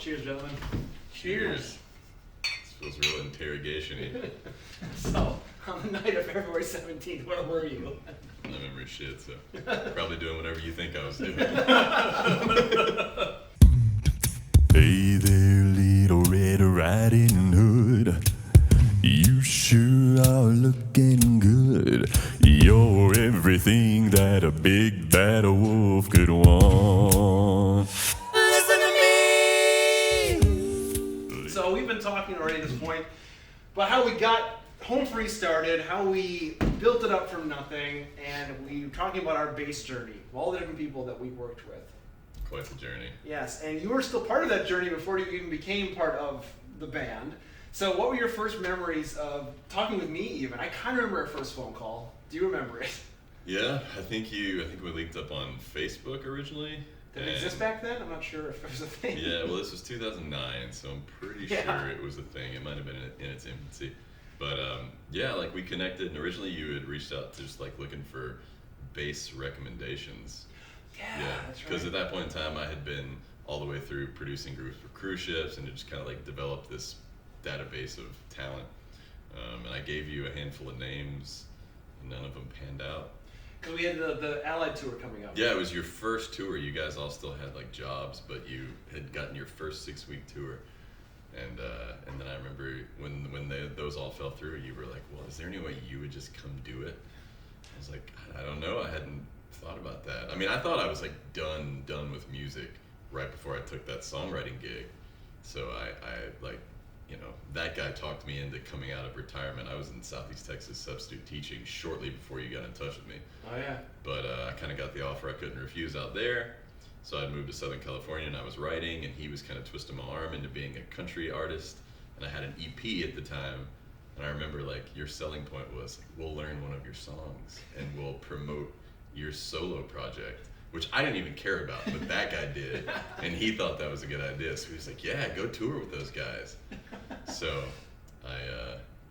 Cheers, gentlemen. Cheers. This feels real interrogation-y. So, on the night of February 17th, where were you? My memory shit, so probably doing whatever you think I was doing. Hey there, little Red Riding Hood. You sure are looking good. You're everything that a big bad wolf could want. Listen to me! So we've been talking already at this point about how we got Home Free started, how we built it up from nothing, and we were talking about our bass journey, all the different people that we worked with. Quite the journey. Yes, and you were still part of that journey before you even became part of the band. So what were your first memories of talking with me even? I kind of remember our first phone call. Do you remember it? Yeah, I think we linked up on Facebook originally. Did it exist back then? I'm not sure if it was a thing. Yeah, well this was 2009, so I'm pretty sure it was a thing. It might have been in its infancy. But yeah, like we connected, and originally you had reached out to just like looking for bass recommendations. Yeah, that's right. Because at that point in time I had been all the way through producing groups for cruise ships, and it just kind of like developed this database of talent. And I gave you a handful of names, and none of them panned out. Because we had the Allied tour coming up. Yeah, it was your first tour. You guys all still had like jobs, but you had gotten your first 6-week tour. And then I remember when those all fell through, you were like, well, is there any way you would just come do it? I was like, I don't know. I hadn't thought about that. I mean, I thought I was like done with music right before I took that songwriting gig. So I like, you know, that guy talked me into coming out of retirement. I was in Southeast Texas substitute teaching shortly before you got in touch with me. Oh yeah. But I kind of got the offer I couldn't refuse out there. So I'd moved to Southern California, and I was writing, and he was kind of twisting my arm into being a country artist. And I had an EP at the time, and I remember like your selling point was like, we'll learn one of your songs and we'll promote your solo project, which I didn't even care about, but that guy did, and he thought that was a good idea. So he was like, yeah, go tour with those guys. So I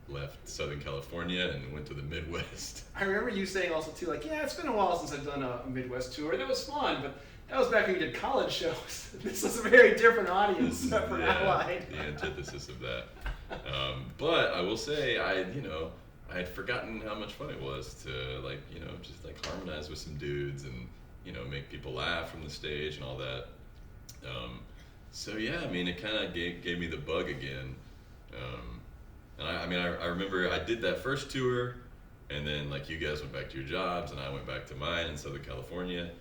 left Southern California and went to the Midwest. I remember you saying also too, like, yeah, it's been a while since I've done a Midwest tour. That was fun, but that was back when you did college shows. This is a very different audience for Allied. The antithesis of that. But I will say, I had forgotten how much fun it was to like, you know, just like harmonize with some dudes and, you know, make people laugh from the stage and all that. So yeah, I mean, it kind of gave me the bug again. And I remember I did that first tour, and then like you guys went back to your jobs and I went back to mine in Southern California.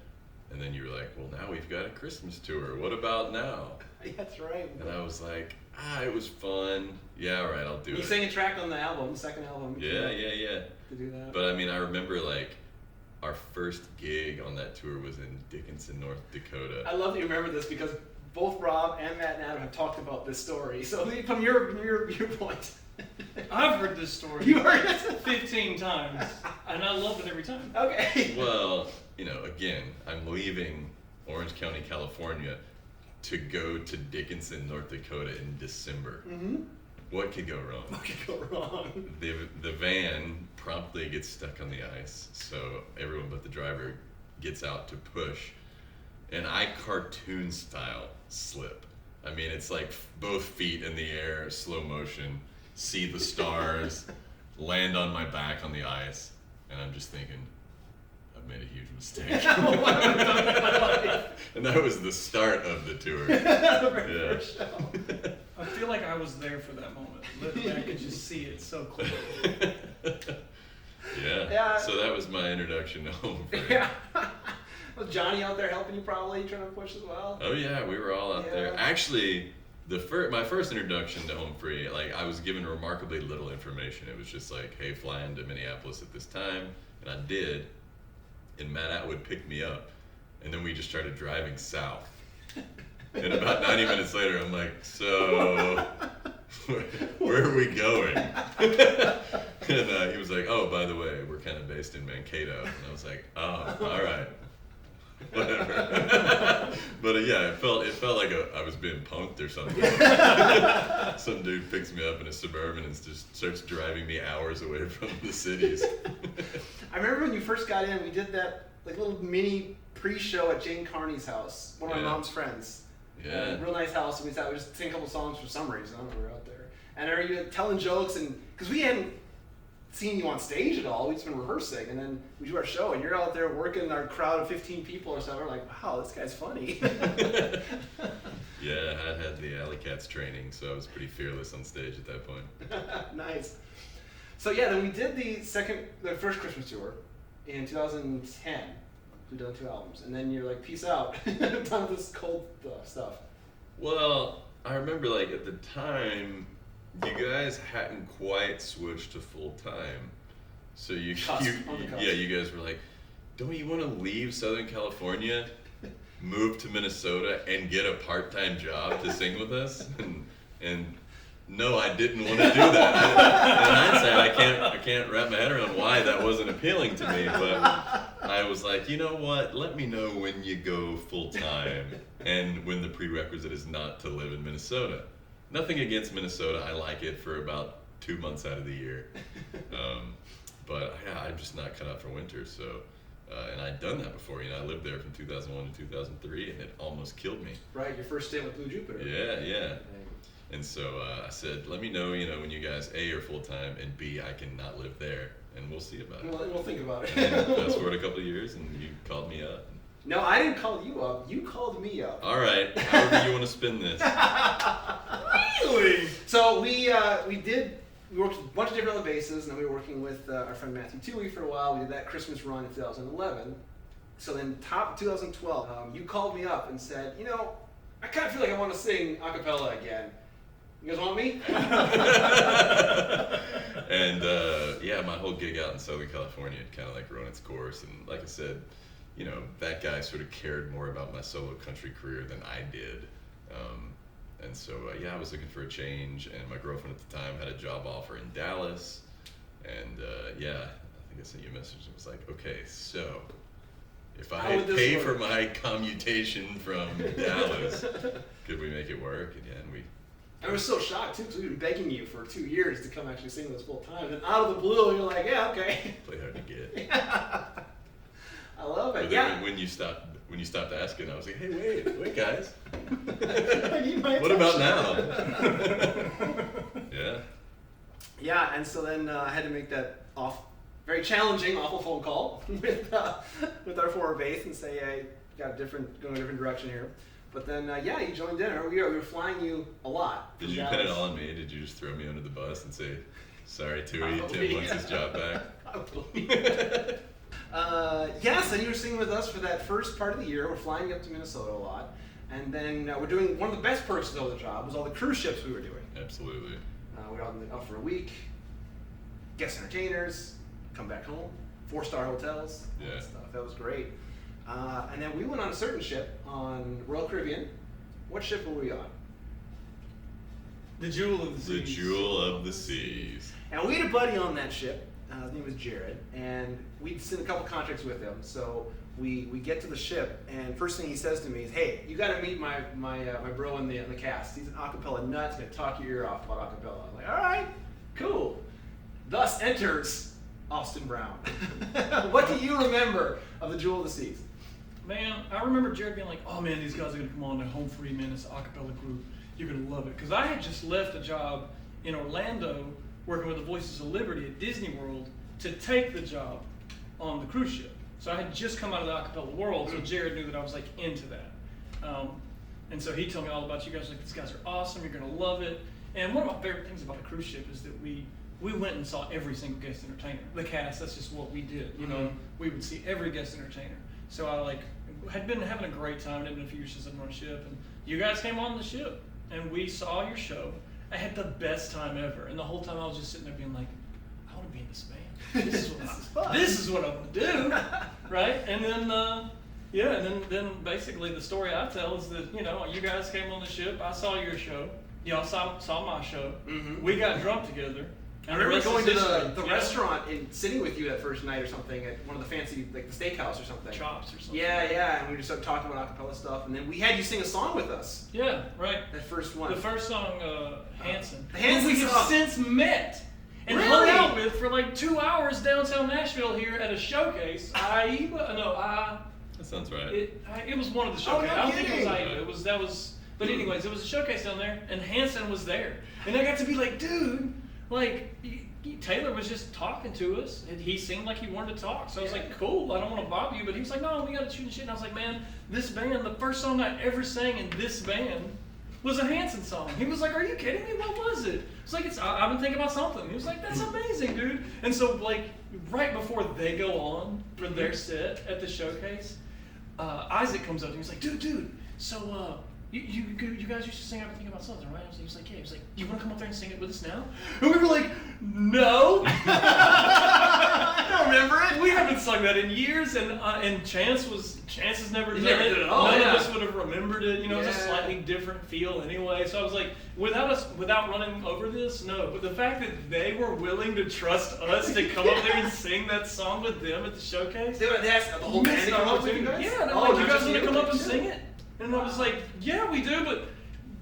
And then you were like, well, now we've got a Christmas tour. What about now? Yeah, that's right. And I was like, it was fun. Yeah, all right, I'll do it. You sang a track on the album, the second album. Yeah. To do that. But I mean, I remember like our first gig on that tour was in Dickinson, North Dakota. I love that you remember this because both Rob and Matt and Adam have talked about this story. So from your viewpoint. I've heard this story You heard it 15 times, and I love it every time. Okay. Well, you know, again, I'm leaving Orange County, California to go to Dickinson, North Dakota in December. Mm-hmm. What could go wrong? What could go wrong? The van promptly gets stuck on the ice, so everyone but the driver gets out to push, and I cartoon style slip. I mean, it's like both feet in the air, slow motion, see the stars, land on my back on the ice, and I'm just thinking, I've made a huge mistake. And that was the start of the tour. First show. I feel like I was there for that moment. Literally, I could just see it so clearly. Yeah. So that was my introduction to Home Free. Yeah. Was Johnny out there helping you probably, trying to push as well? Oh yeah, we were all out there. Actually, my first introduction to Home Free, like I was given remarkably little information. It was just like, hey, fly into Minneapolis at this time, and I did. And Matt Atwood picked me up, and then we just started driving south. And about 90 minutes later, I'm like, so where are we going? And he was like, oh, by the way, we're kind of based in Mankato. And I was like, oh, all right. Whatever. But yeah, it felt like I was being punked or something. Some dude picks me up in a Suburban and just starts driving me hours away from the cities. I remember when you first got in, we did that like little mini pre-show at Jane Carney's house, one of my mom's friends. Yeah. Real nice house. And we thought we just sing a couple songs for some reason. I don't know, we were out there. And are you telling jokes? And because we hadn't seen you on stage at all, we'd just been rehearsing. And then we do our show, and you're out there working our crowd of 15 people or something. We're like, wow, this guy's funny. Yeah, I had the Alley Cats training, so I was pretty fearless on stage at that point. Nice. So yeah, then we did the first Christmas tour in 2010. We done 2 albums, and then you're like, peace out. Done with this cold stuff. Well, I remember like at the time, you guys hadn't quite switched to full time, so you guys were like, don't you want to leave Southern California, move to Minnesota, and get a part-time job to sing with us? And no, I didn't want to do that. In hindsight, I can't wrap my head around why that wasn't appealing to me, but I was like, you know what? Let me know when you go full time, and when the prerequisite is not to live in Minnesota. Nothing against Minnesota. I like it for about 2 months out of the year. But yeah, I'm just not cut out for winter. So, and I'd done that before. I lived there from 2001 to 2003, and it almost killed me. Right, your first stint with Blue Jupiter. Yeah. And so I said, let me know, when you guys A, are full time, and B, I cannot live there, and we'll see about it. We'll think about it. And fast forward a couple of years, and you called me up. No, I didn't call you up. You called me up. All right, however you want to spin this. Really? So we worked with a bunch of different other bases, and then we were working with our friend Matthew Toohey for a while. We did that Christmas run in 2011. So then, top 2012, you called me up and said, I kind of feel like I want to sing a cappella again. You guys want me? And yeah, my whole gig out in Southern California had kind of like run its course, and like I said, that guy sort of cared more about my solo country career than I did. And so, yeah, I was looking for a change, and my girlfriend at the time had a job offer in Dallas. And yeah, I think I sent you a message and was like, okay, so if I pay for my commutation from Dallas, could we make it work? And yeah, I was so shocked too, because we've been begging you for 2 years to come actually sing with us full time. And out of the blue, you're like, yeah, okay. Play hard to get. I love it. But then when you stopped asking, I was like, hey, wait, guys. What about now? Yeah. Yeah, and so then I had to make that very challenging, awful phone call with our former bass and say, I got going a different direction here. But then, yeah, you joined in. We were flying you a lot. Did you pin it all on me? Did you just throw me under the bus and say, sorry, Toohey, Tim wants his job back? Yes, and you were singing with us for that first part of the year. We're flying up to Minnesota a lot. And then we're doing one of the best perks of the job was all the cruise ships we were doing. Absolutely. We were out for a week, guest entertainers, come back home, 4-star hotels, all that stuff. That was great. And then we went on a certain ship on Royal Caribbean. What ship were we on? The Jewel of the Seas. The Jewel of the Seas. And we had a buddy on that ship. His name was Jared, and we'd seen a couple contracts with him. So we get to the ship, and first thing he says to me is, "Hey, you got to meet my bro in the cast. He's an acapella nut. He's gonna talk your ear off about acapella." I'm like, "All right, cool." Thus enters Austin Brown. What do you remember of the Jewel of the Seas? Man, I remember Jared being like, "Oh man, these guys are gonna come on the Home Free Menace acapella group. You're gonna love it." Because I had just left a job in Orlando working with the Voices of Liberty at Disney World to take the job on the cruise ship. So I had just come out of the acapella world, so Jared knew that I was like into that. And so he told me all about you guys. Like, these guys are awesome. You're gonna love it. And one of my favorite things about a cruise ship is that we went and saw every single guest entertainer. The cast, that's just what we did. You know, we would see every guest entertainer. So I had been having a great time. It had been a few years since I've been on a ship, and you guys came on the ship, and we saw your show. I had the best time ever, and the whole time I was just sitting there being like, I want to be in this band. This is what I want to do, right? And then, and then basically the story I tell is that you guys came on the ship. I saw your show. Y'all saw my show. Mm-hmm. We got drunk together. I remember going to the restaurant and sitting with you that first night or something at one of the fancy, like the steakhouse or something. Chops or something. Yeah, and we just started talking about acapella stuff, and then we had you sing a song with us. Yeah, right. That first one. The first song, Hanson. The Hanson we have song. since met and hung out with for like 2 hours downtown Nashville here at a showcase. That sounds right. It was one of the showcases. Oh, no I don't think it was kidding. AIBA. That was But anyways, it was a showcase down there, and Hanson was there. And I got to be like, dude, like, Taylor was just talking to us, and he seemed like he wanted to talk. So I was like, cool, I don't want to bother you. But he was like, no, we got to shoot and shit. And I was like, man, this band, the first song I ever sang in this band was a Hanson song. He was like, are you kidding me? What was it? It's like, I've been thinking about something. He was like, that's amazing, dude. And so, like, right before they go on for their set at the showcase, Isaac comes up to me. He's like, dude, so, you guys used to sing I've been thinking about something, right? He was like, yeah. He was like, you want to come up there and sing it with us now? And we were like, no. I don't remember it. We haven't sung that in years, and Chance has never done never it. did it at all, None yeah. of us would have remembered it. You know, it was a slightly different feel anyway. So I was like, without running over this, no. But the fact that they were willing to trust us to come up there and sing that song with them at the showcase, They asked the whole band to come up with you guys? yeah, and I'm Oh, like, not you guys just want to you? come up and sing it? And I was like, yeah, we do, but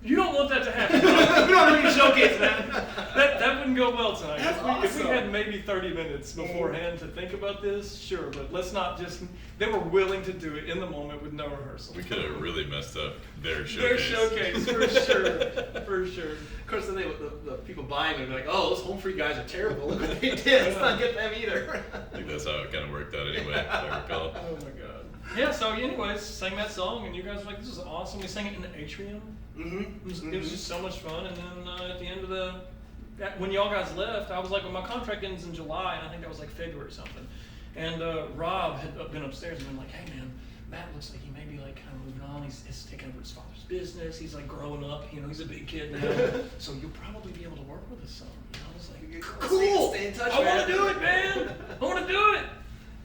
you don't want that to happen. We don't need a showcase, man. That wouldn't go well tonight. That's If we awesome. had maybe 30 minutes beforehand to think about this, sure, but let's not just. They were willing to do it in the moment with no rehearsal. We could have really messed up their Their showcase. showcase, for sure. Of course, then the people buying it are like, oh, those home free guys are terrible. Look what they did. Let's not get them either. I think that's how it kind of worked out anyway, if I recall. Oh my god. Yeah, so anyways, sang that song, and you guys were like, this is awesome. We sang it in the atrium. Mm-hmm. It was just so much fun, and then at the end of when y'all guys left, I was like, well, my contract ends in July, and I think that was like February or something. And Rob had been upstairs and been like, hey man, Matt looks like he may be like kind of moving on. He's taking over his father's business. He's like growing up. You know, he's a big kid now. So you'll probably be able to work with us some. You know, I was like, cool. Stay in touch, I man. want to do it, man. I want to do it.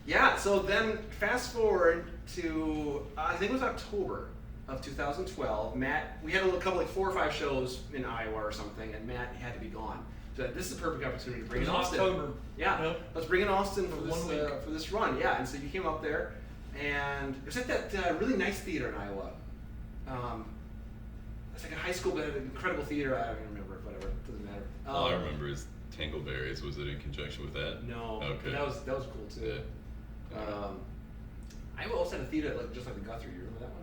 Yeah, so then fast forward to, I think it was October of 2012. Matt, we had a couple, like 4 or 5 shows in Iowa or something, and Matt had to be gone. So this is a perfect opportunity to bring It in was Austin. October. Yeah, Yep. let's bring in Austin For for 1 week. for this run. Yeah, and so you came up there, and it was at that really nice theater in Iowa. It's like a high school, but an incredible theater. I don't even remember. Whatever, it doesn't matter. All I remember is Tangleberries. Was it in conjunction with that? No, Okay. but that was cool too. I also had a theater just like the Guthrie. You remember that one?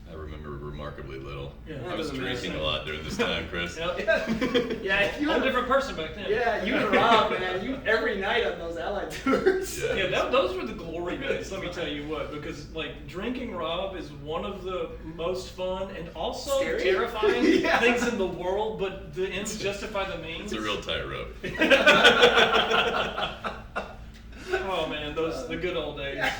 I remember remarkably little. Yeah. I was Doesn't drinking matter. a lot during this time, Chris. Yep. Yeah, you Whole and different person back then. Yeah, you and Rob, man, you every night on those Allied tours. Yeah. Yeah, those were the glory days, let me tell you what, because like drinking Rob is one of the most fun and also Scary. terrifying Yeah. things in the world, but the ends justify the means. It's a real tightrope. Oh man, the good old days. Yeah.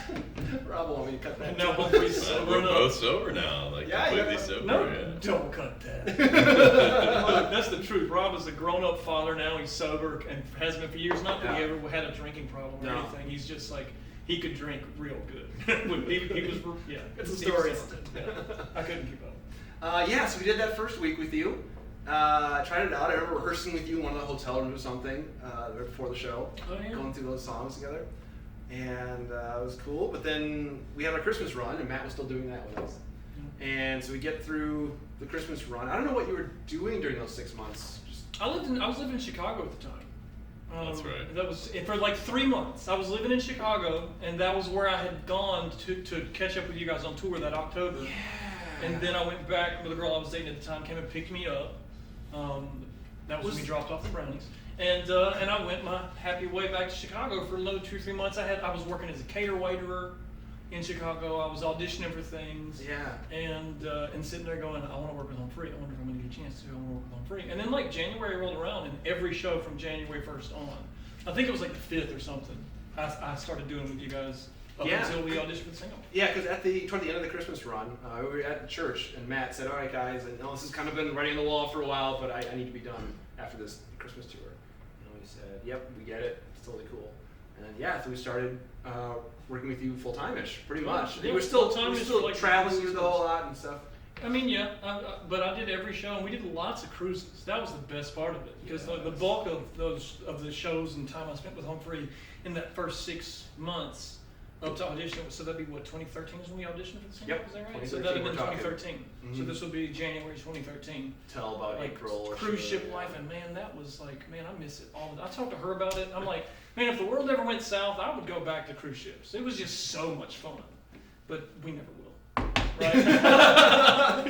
Rob will want me to cut that. And now Humphrey's Well, sober we're enough. both sober now, like Yeah, completely yeah. sober. No, Yeah. don't cut that. Look, that's the truth. Rob is a grown-up father now. He's sober and has been for years. Not that he Yeah. ever had a drinking problem or No. anything. He's just like he could drink real good. When he was, yeah. It's a he story. was talented. Yeah. I couldn't keep up. Yeah, so we did that first week with you. Tried it out. I remember rehearsing with you in one of the hotel rooms or something right before the show. Oh, yeah. Going through those songs together. And it was cool. But then we had our Christmas run, and Matt was still doing that with us. And so we get through the Christmas run. I don't know what you were doing during those 6 months. Just I was living in Chicago at the time. That's right. That was for like 3 months. I was living in Chicago, and that was where I had gone to catch up with you guys on tour that October. And then I went back. The girl I was dating at the time came and picked me up. That was when we dropped off the brownies. And I went my happy way back to Chicago for another 2 or 3 months. I was working as a cater waiterer in Chicago. I was auditioning for things. Yeah. And sitting there going, I want to work with Home Free. I wonder if I'm going to get a chance to. I want to work with Home Free. And then like January rolled around, and every show from January 1st on, I think it was like the 5th or something, I started doing with you guys up Yeah. until we auditioned for the single. Yeah, because toward the end of the Christmas run, we were at church, and Matt said, "All right, guys, and this has kind of been writing on the wall for a while, but I need to be done after this Christmas tour." And we said, "Yep, we get it. It's totally cool." And then so we started working with you full time-ish, pretty much. Yeah, And you were still full-time-ish for still like traveling 6 through the months. whole lot and stuff. I mean, yeah, but I did every show, and we did lots of cruises. That was the best part of it, because the bulk of the shows and time I spent with Home Free in that first 6 months up to audition. So that'd be what, 2013 is when we auditioned for the single? Yep, Is that right? 2013 So that'd have been we're talking. 2013. So Mhm. this would be January 2013. Till about Like April or cruise so, ship yeah. life, and man, that was like, man, I miss it all. I talked to her about it. I'm like, man, if the world ever went south, I would go back to cruise ships. It was just so much fun, but we never will. Right?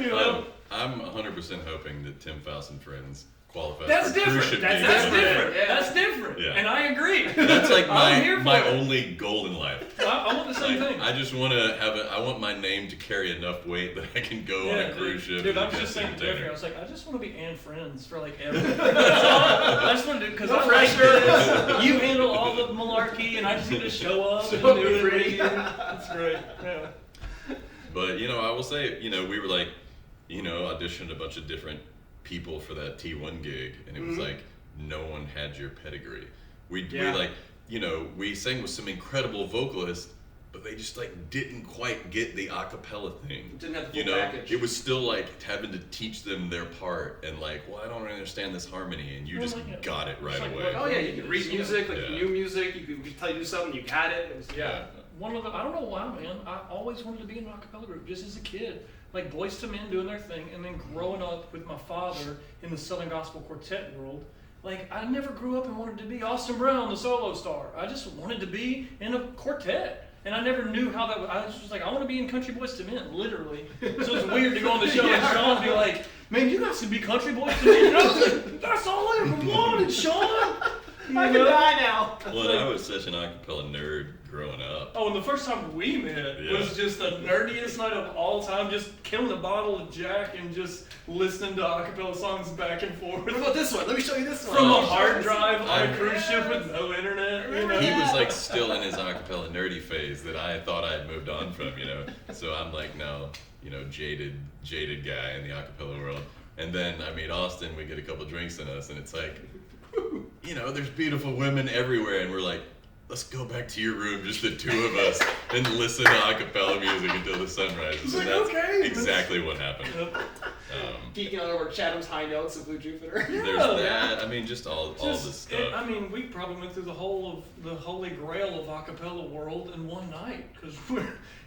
You know? I'm 100% hoping that Tim Faust and Friends qualifies That's for different. cruise ship That's games. different. Yeah. That's different. Yeah. And I agree. That's like I'm here for my it. only goal in life. I want the same Like, thing. I just want to I want my name to carry enough weight that I can go on a cruise ship. Dude, as a I was guest just saying to entertainer. Jeffrey, I was like, I just want to be Anne Friends for like ever. That's all. I just want to do because No I pressure. like this. You handle all the malarkey, and I just need to show up and So do it. pretty. That's great. Yeah. But I will say, we were like, auditioned a bunch of different people for that T1 gig, and it was like no one had your pedigree. We like, we sang with some incredible vocalists, but they just like didn't quite get the a cappella thing. Didn't have the full package. It was still like having to teach them their part and like, well, I don't understand this harmony, and you just got it right like, away. Oh yeah, you could read music, like Yeah. new music. You could tell you to do something, you got it. It was Yeah. One of the, I don't know why, man. I always wanted to be in an a cappella group, just as a kid. Like Boys to Men doing their thing, and then growing up with my father in the Southern Gospel Quartet world. Like, I never grew up and wanted to be Austin Brown, the solo star. I just wanted to be in a quartet. And I never knew how that was. I was just like, I want to be in Country Boys to Men, literally. So it's weird to go on the show and Sean be like, man, you guys can be Country Boys to Men. And I was like, that's all I ever wanted, Sean. I can die now. Well, and I was such an a cappella nerd growing up. Oh, and the first time we met was just the nerdiest night of all time, just killing a bottle of Jack and just listening to a cappella songs back and forth. What about this one? Let me show you this one. From a Let me show you hard this drive one. on a cruise ship with no internet, you know? He was like still in his a cappella nerdy phase that I thought I had moved on from, So I'm like now, jaded guy in the a cappella world. And then I meet Austin, we get a couple drinks in us, and it's like, there's beautiful women everywhere, and we're like, let's go back to your room, just the two of us, and listen to a cappella music until the sun rises. Like, And that's okay. exactly what happened. Geeking out over Chatham's high notes of Blue Jupiter. There's that. I mean, just all this stuff. We probably went through the whole of the holy grail of a cappella world in one night because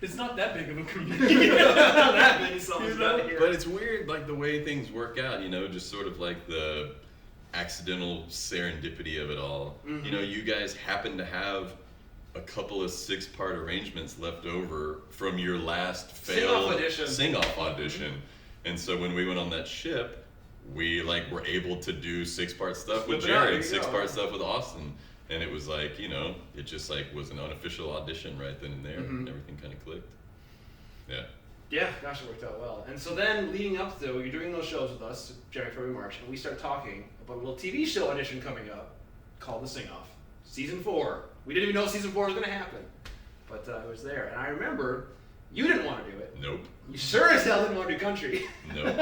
it's not that big of a community. Not that many songs out here. But it's weird, like the way things work out. Just sort of like the accidental serendipity of it all. You guys happen to have a couple of 6-part arrangements left over from your last failed sing-off audition. And so when we went on that ship, we were able to do 6-part stuff with Jared, 6-part stuff with Austin. And it was like, it just was an unofficial audition right then and there, and everything kind of clicked. Yeah. Yeah, gosh, it worked out well. And so then, leading up to, you're doing those shows with us, January, February, March, and we start talking about a little TV show audition coming up called The Sing-Off, Season 4. We didn't even know Season 4 was going to happen, but it was there. And I remember, you didn't want to do it. Nope. You sure as hell didn't want to do country. Nope.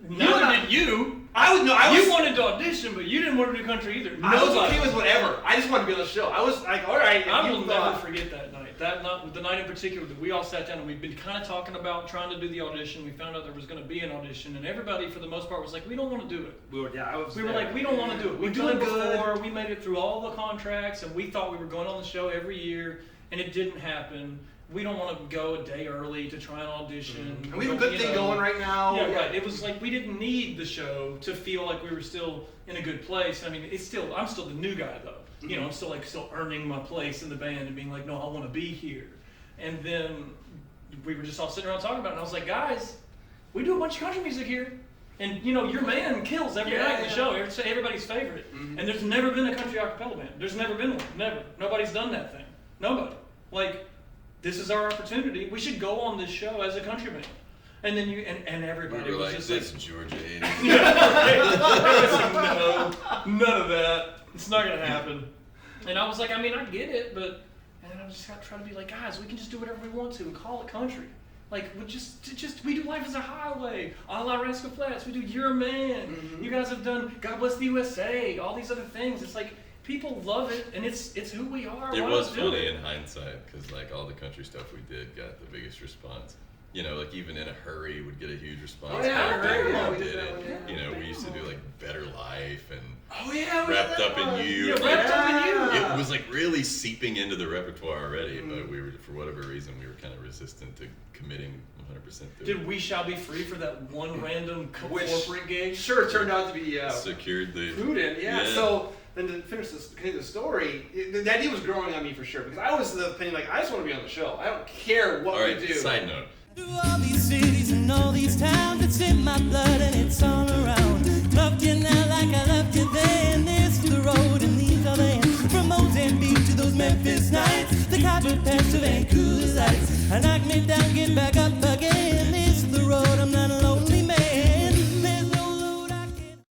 Neither did you. You wanted to audition, but you didn't want to do country either. I was okay with whatever. I just wanted to be on the show. I was like, all right. I will never forget that night. The night in particular that we all sat down and we'd been kind of talking about trying to do the audition. We found out there was going to be an audition, and everybody, for the most part, was like, we don't want to do it. We were like, we don't want to do it. We've done it before. We made it through all the contracts, and we thought we were going on the show every year, and it didn't happen. We don't want to go a day early to try an audition. And we have a good thing going right now. Yeah, right. It was like we didn't need the show to feel like we were still in a good place. I mean, I'm still the new guy though. I'm still earning my place in the band and being like, no, I want to be here. And then we were just all sitting around talking about it. And I was like, guys, we do a bunch of country music here. And your man kills every night in the show. It's everybody's favorite. And there's never been a country a cappella band. There's never been one. Never. Nobody's done that thing. Nobody. This is our opportunity. We should go on this show as a country band. And then and everybody We were was like, just this Georgia idiot. no, none of that. It's not gonna happen. And I was like, I mean, I get it, but and I was just trying to be like, guys, we can just do whatever we want to and call it country. We do Life as a Highway, a la Rascal Flatts. We do You're a Man. You guys have done God Bless the USA. All these other things. It's like people love it, and it's who we are. It Why was not do funny it? in hindsight because all the country stuff we did got the biggest response. Even In a Hurry would get a huge response. Oh, yeah, Back then Hurry, when yeah, we we did did it. that one, yeah. We used to do Better Life and we Wrapped did Up that in one. You. Yeah, Wrapped Up in You. It was really seeping into the repertoire already, but we were, for whatever reason, we were kind of resistant to committing 100% to it. Did We Shall Be Free for that one random corporate gig? Sure, it turned out to be Secured the prudent. Yeah. So then to continue the story, the idea was growing on me for sure because I was the opinion I just want to be on the show. I don't care what All right, we do. side note. All these cities and all these towns, it's in my blood and it's all around. Loved you now like I loved you then. This is the road and these are the ends. From Mozambique to those Memphis nights, the Copper Pass to Vancouver sights. I knocked me down